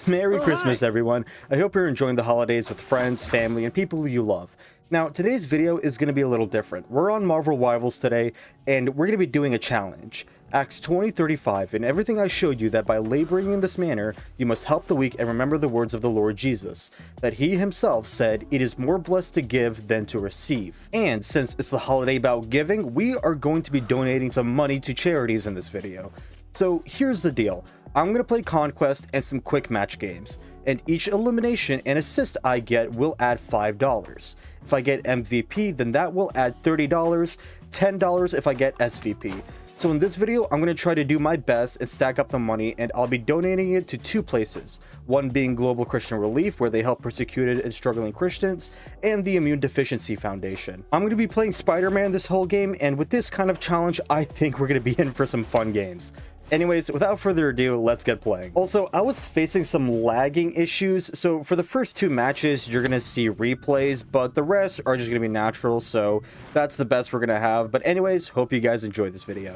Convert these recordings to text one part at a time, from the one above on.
Merry Christmas, everyone. I hope you're enjoying the holidays with friends, family, and people you love. Now, today's video is going to be a little different. We're on Marvel Rivals today, and we're going to be doing a challenge. Acts 20:35, and everything I showed you that by laboring in this manner, you must help the weak and remember the words of the Lord Jesus, that he himself said, it is more blessed to give than to receive. And since it's the holiday about giving, we are going to be donating some money to charities in this video. So here's the deal. I'm going to play Conquest and some quick match games, and each elimination and assist I get will add $5. If I get MVP, then that will add $30, $10 if I get SVP. So in this video, I'm going to try to do my best and stack up the money, and I'll be donating it to two places. One being Global Christian Relief, where they help persecuted and struggling Christians, and the Immune Deficiency Foundation. I'm going to be playing Spider-Man this whole game, and with this kind of challenge, I think we're going to be in for some fun games. Anyways, without further ado, let's get playing. Also, I was facing some lagging issues, so for the first two matches, you're going to see replays, but the rest are just going to be natural, so that's the best we're going to have. But anyways, hope you guys enjoy this video.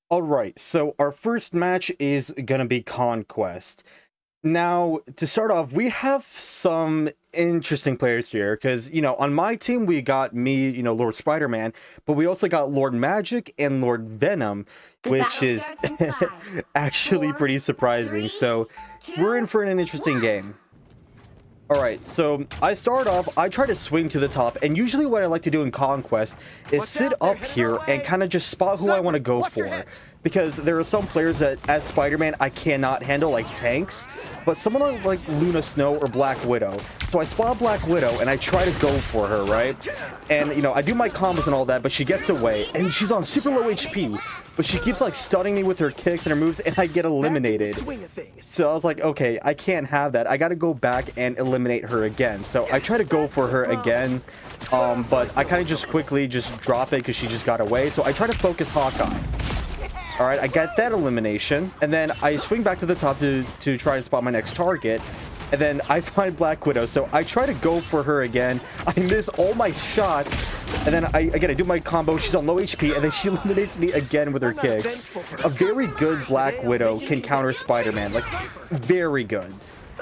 Alright, so our first match is going to be Conquest. Now, to start off, we have some interesting players here because, on my team, we got me, Lord Spider-Man, but we also got Lord Magic and Lord Venom, which is actually pretty surprising. So we're in for an interesting game. Alright, so I start off, I try to swing to the top, and usually what I like to do in Conquest is sit up here and kind of just spot who I want to go for. Because there are some players that, as Spider-Man, I cannot handle, like tanks, but someone like Luna Snow or Black Widow. So I spot Black Widow, and I try to go for her, right? And, I do my combos and all that, but she gets away, and she's on super low HP, but she keeps, like, stunning me with her kicks and her moves, and I get eliminated. So I was like, okay, I can't have that. I gotta go back and eliminate her again. So I try to go for her again, but I kind of just quickly just drop it because she just got away. So I try to focus Hawkeye. Alright, I get that elimination, and then I swing back to the top to try to spot my next target, and then I find Black Widow, so I try to go for her again. I miss all my shots, and then I do my combo. She's on low HP, and then she eliminates me again with her kicks. A very good Black Widow can counter Spider-Man, like, very good.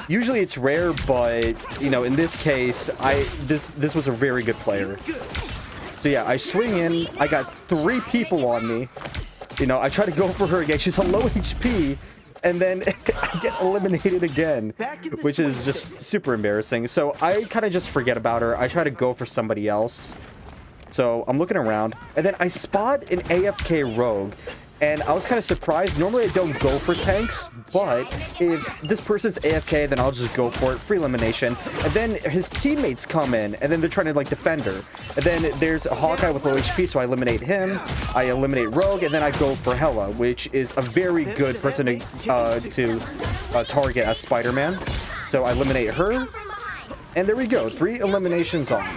Usually it's rare, but, in this case, this was a very good player. So yeah, I swing in, I got 3 people on me. I try to go for her again. She's on low HP, and then I get eliminated again, which is just super embarrassing. So I kind of just forget about her. I try to go for somebody else. So I'm looking around, and then I spot an AFK rogue, and I was kind of surprised. Normally I don't go for tanks, but if this person's AFK, then I'll just go for it, free elimination. And then his teammates come in, and then they're trying to, like, defend her. And then there's a Hawkeye with low HP, so I eliminate him. I eliminate Rogue, and then I go for Hela, which is a very good person to target as Spider-Man. So I eliminate her, and there we go, 3 eliminations on.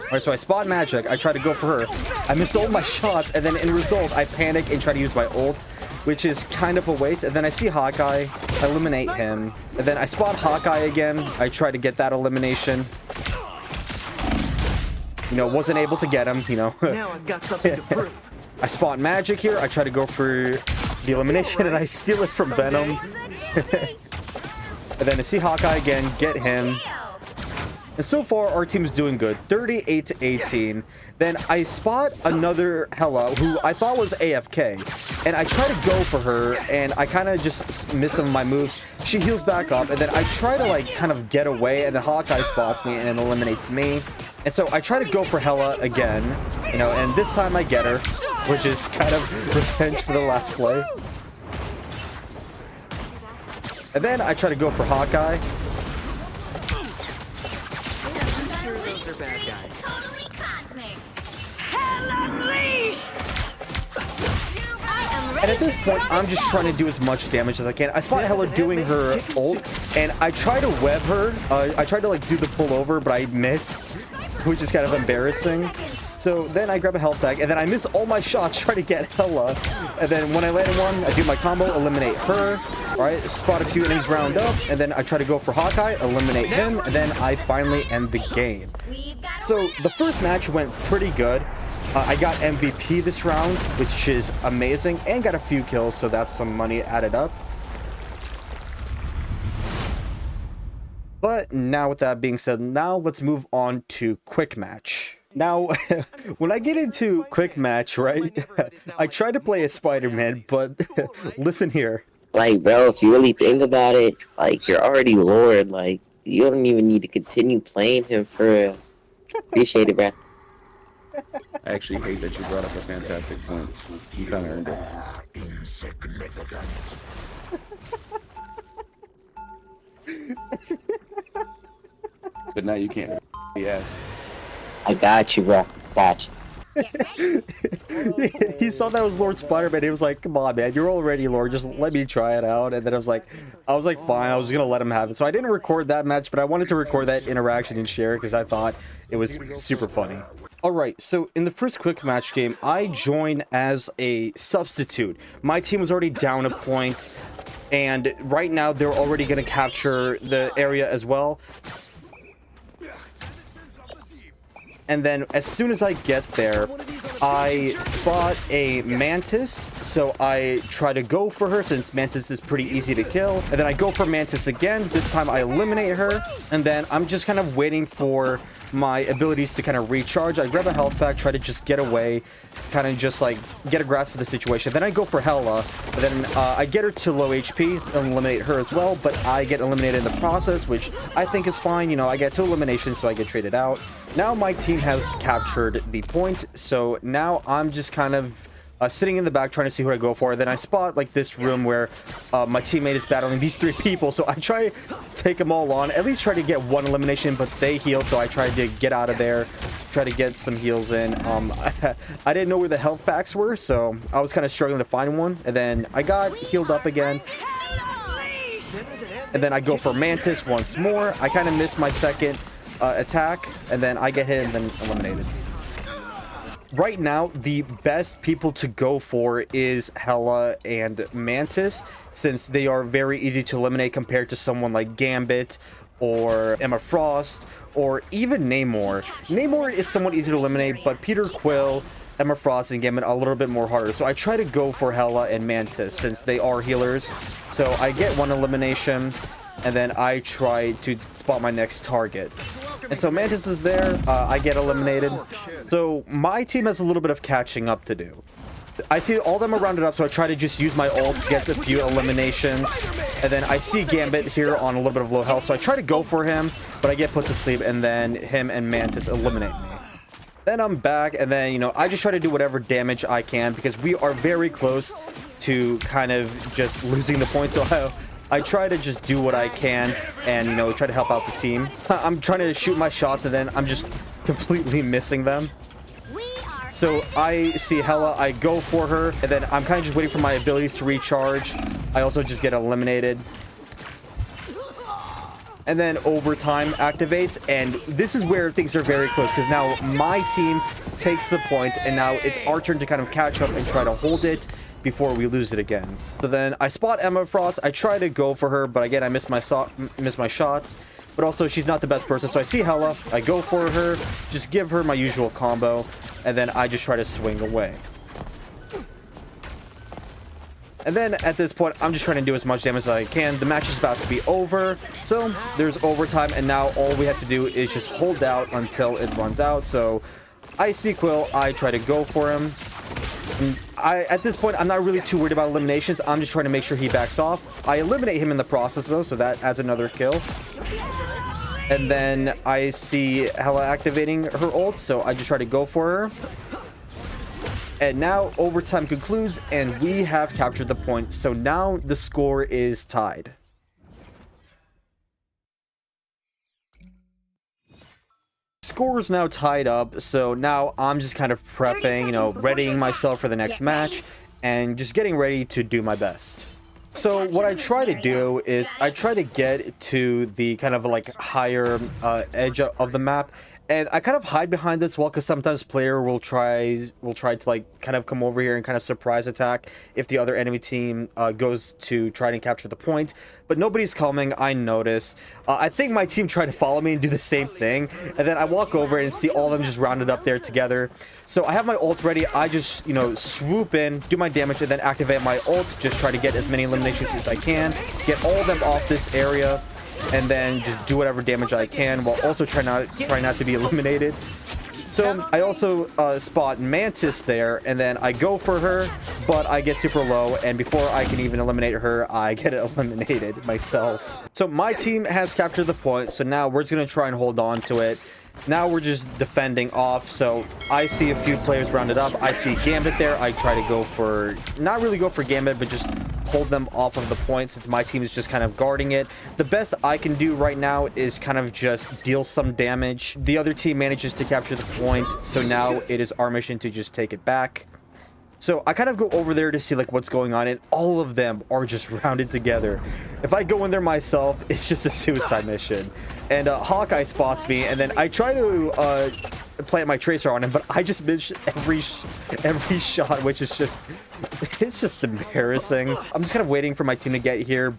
Alright, so I spot Magic, I try to go for her, I miss all my shots, and then in result, I panic and try to use my ult, which is kind of a waste, and then I see Hawkeye, I eliminate him, and then I spot Hawkeye again, I try to get that elimination. Wasn't able to get him, Now I've got something to prove. I spot Magic here, I try to go for the elimination, and I steal it from Venom. And then I see Hawkeye again, get him. And so far, our team is doing good, 38-18. Then I spot another Hela, who I thought was AFK. And I try to go for her, and I kind of just miss some of my moves. She heals back up, and then I try to, like, kind of get away, and then Hawkeye spots me, and it eliminates me. And so I try to go for Hela again, and this time I get her, which is kind of revenge for the last play. And then I try to go for Hawkeye. And at this point, I'm just trying to do as much damage as I can. I spot Hela doing her ult, and I try to web her. I try to, like, do the pullover, but I miss, which is kind of embarrassing. So then I grab a health pack, and then I miss all my shots trying to get Hela. And then when I land in one, I do my combo, eliminate her. Alright, spot a few enemies round up, and then I try to go for Hawkeye, eliminate him, and then I finally end the game. So the first match went pretty good. I got MVP this round, which is amazing, and got a few kills, so that's some money added up. But now with that being said, now let's move on to quick match. Now, when I get into quick match, right, I try to play as Spider-Man, but listen here. Like, bro, if you really think about it, like, you're already Lord. Like, you don't even need to continue playing him for real. Appreciate it, bro. I actually hate that you brought up a fantastic point. You kind of earned it. But now you can't. Yes. I got you, bro. Got you. He saw that was Lord Spider-Man. He was like, "Come on, man, you're already Lord. Just let me try it out." And then I was like, "Fine." I was gonna let him have it. So I didn't record that match, but I wanted to record that interaction and share it because I thought it was super funny. All right, so in the first quick match game, I joined as a substitute. My team was already down a point, and right now they're already gonna capture the area as well. And then as soon as I get there, I spot a Mantis, so I try to go for her since Mantis is pretty easy to kill. And then I go for Mantis again. This time I eliminate her, and then I'm just kind of waiting for my abilities to kind of recharge. I grab a health pack, try to just get away, kind of just like get a grasp of the situation. Then I go for Hella, and then I get her to low HP and eliminate her as well, but I get eliminated in the process, which I think is fine. You know, I get 2 eliminations, so I get traded out. Now my team has captured the point, so now I'm just kind of sitting in the back trying to see who I go for. Then I spot like this room where my teammate is battling these 3 people, so I try to take them all on, at least try to get 1 elimination, but they heal, so I tried to get out of there, try to get some heals in. I didn't know where the health packs were, so I was kind of struggling to find one, and then I got healed up again. And then I go for Mantis once more. I kind of missed my second attack, and then I get hit and then eliminated. Right now, the best people to go for is Hella and Mantis, since they are very easy to eliminate compared to someone like Gambit or Emma Frost or even Namor. Namor is somewhat easy to eliminate, but Peter Quill, Emma Frost, and Gambit are a little bit more harder. So I try to go for Hella and Mantis since they are healers. So I get 1 elimination, and then I try to spot my next target. And so Mantis is there, I get eliminated. So my team has a little bit of catching up to do. I see all of them are rounded up, so I try to just use my ult to get a few eliminations. And then I see Gambit here on a little bit of low health, so I try to go for him, but I get put to sleep, and then him and Mantis eliminate me. Then I'm back, and then, you know, I just try to do whatever damage I can, because we are very close to kind of just losing the points. So I try to just do what I can and, you know, try to help out the team. I'm trying to shoot my shots, and then I'm just completely missing them. So I see Hella, I go for her, and then I'm kind of just waiting for my abilities to recharge. I also just get eliminated. And then overtime activates, and this is where things are very close, because now my team takes the point, and now it's our turn to kind of catch up and try to hold it before we lose it again. So then I spot Emma Frost. I try to go for her, but again I miss my shots. But also she's not the best person, so I see Hella, I go for her, just give her my usual combo, and then I just try to swing away. And then at this point, I'm just trying to do as much damage as I can. The match is about to be over, so there's overtime, and now all we have to do is just hold out until it runs out. So I see Quill, I try to go for him. At this point, I'm not really too worried about eliminations. I'm just trying to make sure he backs off. I eliminate him in the process, though, so that adds another kill. And then I see Hella activating her ult, so I just try to go for her. And now overtime concludes, and we have captured the point. So now the score is tied. Score is now tied up, so now I'm just kind of prepping, you know, readying myself for the next match and just getting ready to do my best. So what I try to do is I try to get to the kind of like higher edge of the map, And I kind of hide behind this wall because sometimes player will try to like kind of come over here and kind of surprise attack if the other enemy team goes to try and capture the point. But nobody's coming. I notice. I think my team tried to follow me and do the same thing, and then I walk over and see all of them just rounded up there together. So I have my ult ready. I just, you know, swoop in, do my damage, and then activate my ult. Just try to get as many eliminations as I can, get all of them off this area, and then just do whatever damage I can while also try not to be eliminated. So I also spot Mantis there, and then I go for her, but I get super low, and before I can even eliminate her, I get eliminated myself. So my team has captured the point, so now we're just going to try and hold on to it. Now we're just defending off, so I see a few players rounded up. I see Gambit there. I try to go for, not really go for Gambit, but just hold them off of the point since my team is just kind of guarding it. The best I can do right now is kind of just deal some damage. The other team manages to capture the point, so now it is our mission to just take it back. So I kind of go over there to see like what's going on, and all of them are just rounded together. If I go in there myself, it's just a suicide mission. And Hawkeye spots me, and then I try to plant my tracer on him, but I just miss every shot, which is just, it's just embarrassing. I'm just kind of waiting for my team to get here.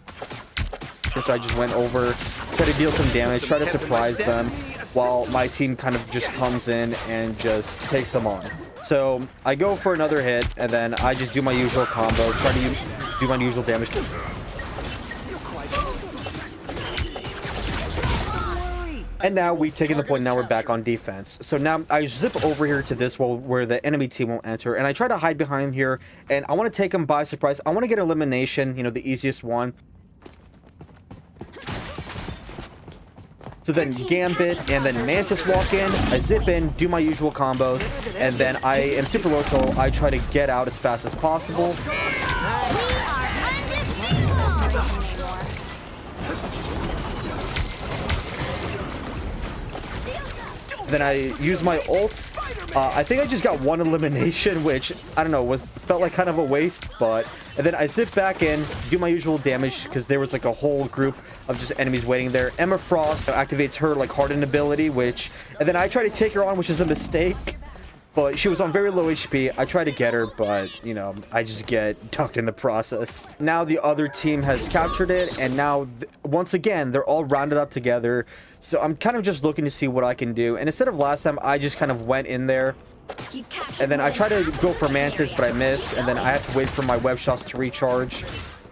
So I just went over, try to deal some damage, try to surprise them, while my team kind of just comes in and just takes them on. So I go for another hit, and then I just do my usual combo, try to do my usual damage. And now we've taken the point, now we're back on defense. So now I zip over here to this wall where the enemy team won't enter, and I try to hide behind here, and I want to take them by surprise. I want to get elimination, you know, the easiest one. So then Gambit and then Mantis walk in, I zip in, do my usual combos, and then I am super low, so I try to get out as fast as possible. Then I use my ult. I think I just got one elimination, which I don't know, felt like kind of a waste, but and then I zip back in, do my usual damage because there was like a whole group of just enemies waiting there. Emma Frost activates her like hardened ability, and then I try to take her on, which is a mistake. But she was on very low HP. I try to get her, but, you know, I just get tucked in the process. Now the other team has captured it, and now, once again, they're all rounded up together. So I'm kind of just looking to see what I can do. And instead of last time, I just kind of went in there. And then I try to go for Mantis, but I missed. And then I have to wait for my web shots to recharge.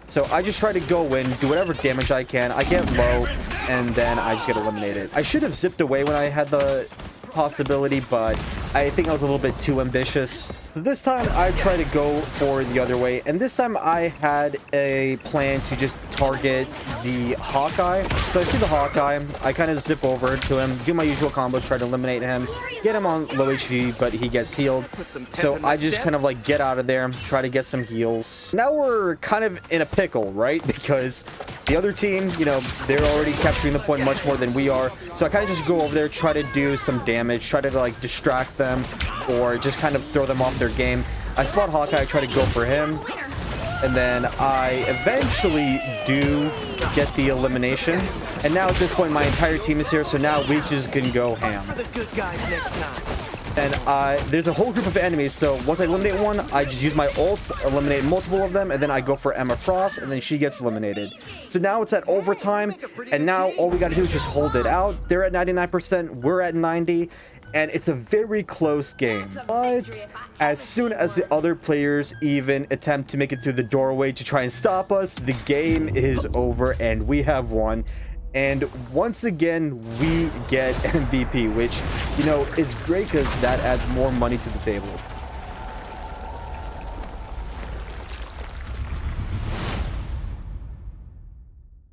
So I just try to go in, do whatever damage I can. I get low, and then I just get eliminated. I should have zipped away when I had the possibility, but I think I was a little bit too ambitious. So this time I try to go for the other way, and this time I had a plan to just target the Hawkeye. So I see the Hawkeye, I kind of zip over to him, do my usual combos, try to eliminate him, get him on low HP, but he gets healed. So I just kind of like get out of there, try to get some heals. Now we're kind of in a pickle, right? Because the other team, you know, they're already capturing the point much more than we are. So I kind of just go over there, try to do some damage, try to like distract them or just kind of throw them off their game. I spot Hawkeye, I try to go for him, and then I eventually do get the elimination. And now at this point my entire team is here, so now we just can go ham. And there's a whole group of enemies, so once I eliminate one, I just use my ult, eliminate multiple of them, and then I go for Emma Frost, and then she gets eliminated. So now it's at overtime, and now all we gotta do is just hold it out. They're at 99%, we're at 90%, and it's a very close game. But as soon as the other players even attempt to make it through the doorway to try and stop us, the game is over, and we have won. And once again, we get MVP, which, you know, is great because that adds more money to the table.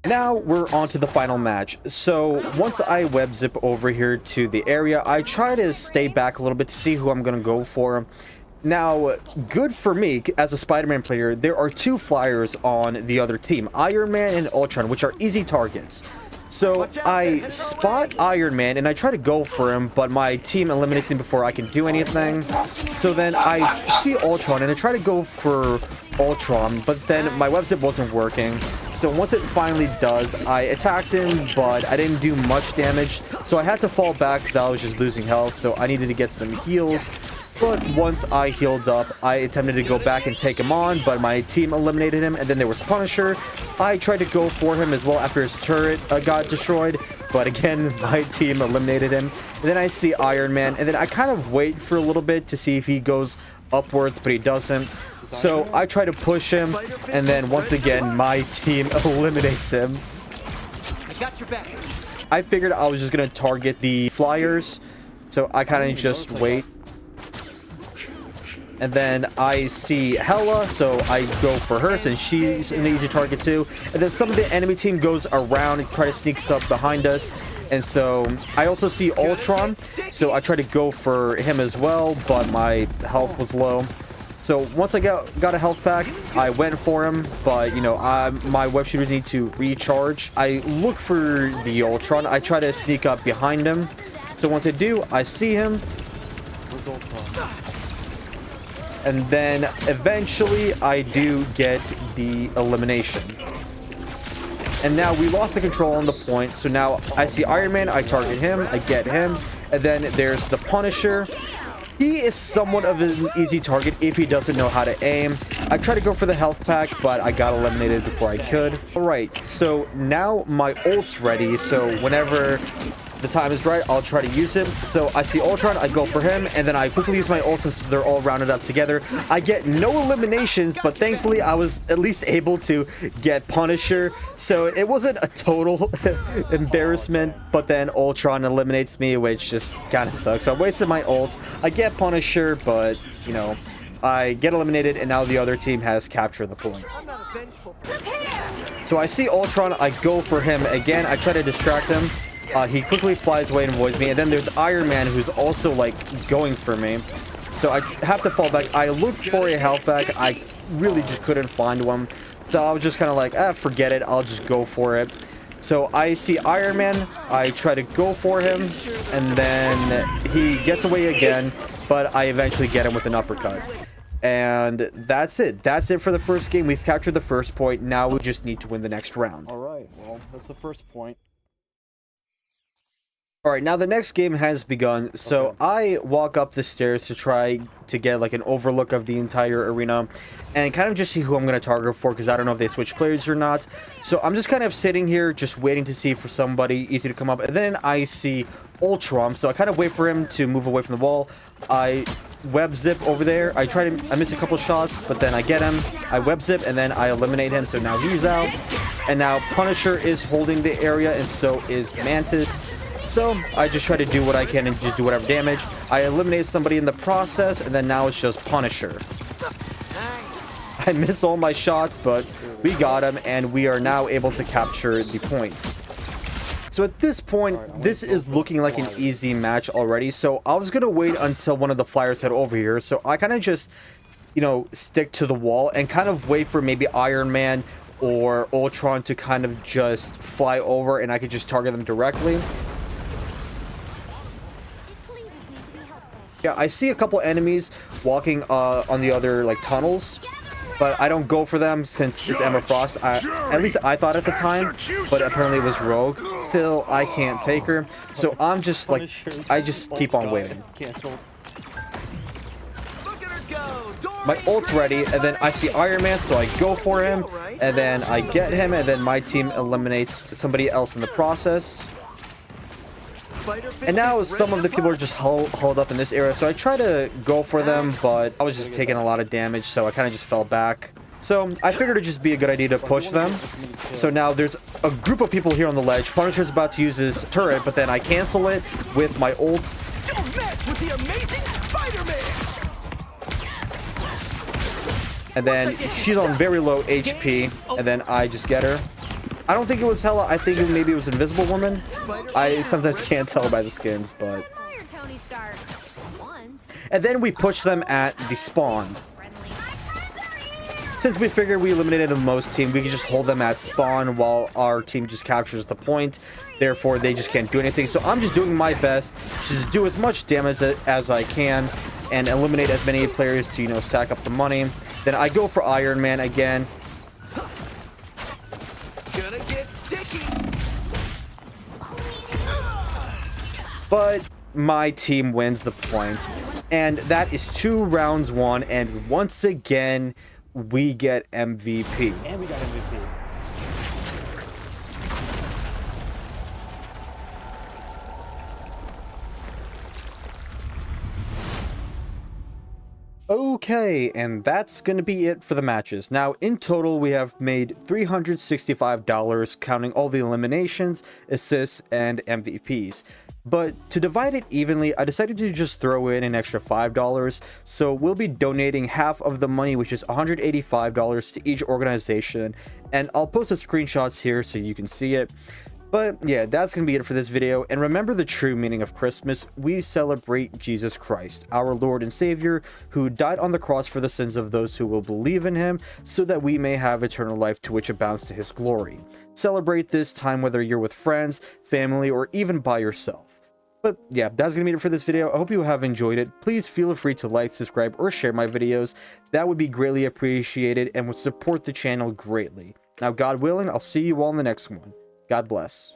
Now we're on to the final match. So once I web zip over here to the area, I try to stay back a little bit to see who I'm going to go for. Now, good for me, as a Spider-Man player, there are two flyers on the other team, Iron Man and Ultron, which are easy targets. So I spot Iron Man and I try to go for him, but my team eliminates him before I can do anything. So then I see Ultron and I try to go for Ultron, but then my web zip wasn't working. So once it finally does, I attacked him, but I didn't do much damage. So I had to fall back because I was just losing health. So I needed to get some heals. But once I healed up, I attempted to go back and take him on, but my team eliminated him. And then there was Punisher. I tried to go for him as well after his turret got destroyed. But again, my team eliminated him. And then I see Iron Man. And then I kind of wait for a little bit to see if he goes upwards, but he doesn't. So I try to push him. And then once again, my team eliminates him. I got your back. I figured I was just going to target the flyers. So I kind of just wait. And then I see Hela, so I go for her since she's an easy target too. And then some of the enemy team goes around and try to sneak up behind us. And so I also see Ultron, so I try to go for him as well, but my health was low. So once I got a health pack, I went for him, but you know, my web shooters need to recharge. I look for the Ultron. I try to sneak up behind him. So once I do, I see him. Where's Ultron? And then eventually I do get the elimination. And now we lost the control on the point. So now I see Iron Man, I target him, I get him. And then there's the Punisher. He is somewhat of an easy target if he doesn't know how to aim. I tried to go for the health pack, but I got eliminated before I could. Alright, so now my ult's ready. So whenever the time is right, I'll try to use him. So I see Ultron, I go for him, and then I quickly use my ult since they're all rounded up together. I get no eliminations, but thankfully I was at least able to get Punisher. So it wasn't a total embarrassment, but then Ultron eliminates me, which just kind of sucks. So I wasted my ult. I get Punisher, but, you know, I get eliminated, and now the other team has captured the point. So I see Ultron, I go for him again. I try to distract him. He quickly flies away and avoids me. And then there's Iron Man, who's also, like, going for me. So I have to fall back. I looked for a health pack. I really just couldn't find one. So I was just kind of like, forget it. I'll just go for it. So I see Iron Man. I try to go for him. And then he gets away again. But I eventually get him with an uppercut. And that's it. That's it for the first game. We've captured the first point. Now we just need to win the next round. Alright, well, that's the first point. Alright, now the next game has begun. So I walk up the stairs to try to get like an overlook of the entire arena and kind of just see who I'm going to target for, because I don't know if they switch players or not. So I'm just kind of sitting here just waiting to see for somebody easy to come up. And then I see Ultron, so I kind of wait for him to move away from the wall. I web zip over there. I miss a couple shots, but then I get him. I web zip and then I eliminate him. So now he's out. And now Punisher is holding the area, and so is Mantis. So I just try to do what I can and just do whatever damage. I eliminate somebody in the process, and then now it's just Punisher. I miss all my shots, but we got him, and we are now able to capture the points. So at this point, this is looking like an easy match already. So I was going to wait until one of the flyers head over here. So I kind of just, you know, stick to the wall and kind of wait for maybe Iron Man or Ultron to kind of just fly over, and I could just target them directly. Yeah, I see a couple enemies walking on the other like tunnels, but I don't go for them since it's Emma Frost. At least I thought at the time, but apparently it was Rogue. Still, I can't take her, so I'm just like, I just keep on waiting. My ult's ready, and then I see Iron Man, so I go for him, and then I get him, and then my team eliminates somebody else in the process. And now some of the people are just huddled up in this area, so I try to go for them, but I was just taking a lot of damage, so I kind of just fell back. So I figured it'd just be a good idea to push them. So now there's a group of people here on the ledge. Punisher's about to use his turret, but then I cancel it with my ult. Don't mess with the amazing Spider-Man! And then she's on very low HP, and then I just get her. I don't think it was Hela. I think maybe it was Invisible Woman. I sometimes can't tell by the skins, but... And then we push them at the spawn. Since we figured we eliminated the most team, we can just hold them at spawn while our team just captures the point. Therefore, they just can't do anything. So I'm just doing my best to just do as much damage as I can and eliminate as many players to, you know, stack up the money. Then I go for Iron Man again. but my team wins the point, and that is 2 rounds won, and once again we get MVP. And we got MVP. Okay, and that's going to be it for the matches. Now, in total, we have made $365, counting all the eliminations, assists, and MVPs. But to divide it evenly, I decided to just throw in an extra $5, so we'll be donating half of the money, which is $185 to each organization, and I'll post the screenshots here so you can see it. But yeah, that's going to be it for this video, and remember the true meaning of Christmas. We celebrate Jesus Christ, our Lord and Savior, who died on the cross for the sins of those who will believe in him, so that we may have eternal life to which abounds to his glory. Celebrate this time whether you're with friends, family, or even by yourself. But yeah, that's going to be it for this video. I hope you have enjoyed it. Please feel free to like, subscribe, or share my videos. That would be greatly appreciated and would support the channel greatly. Now, God willing, I'll see you all in the next one. God bless.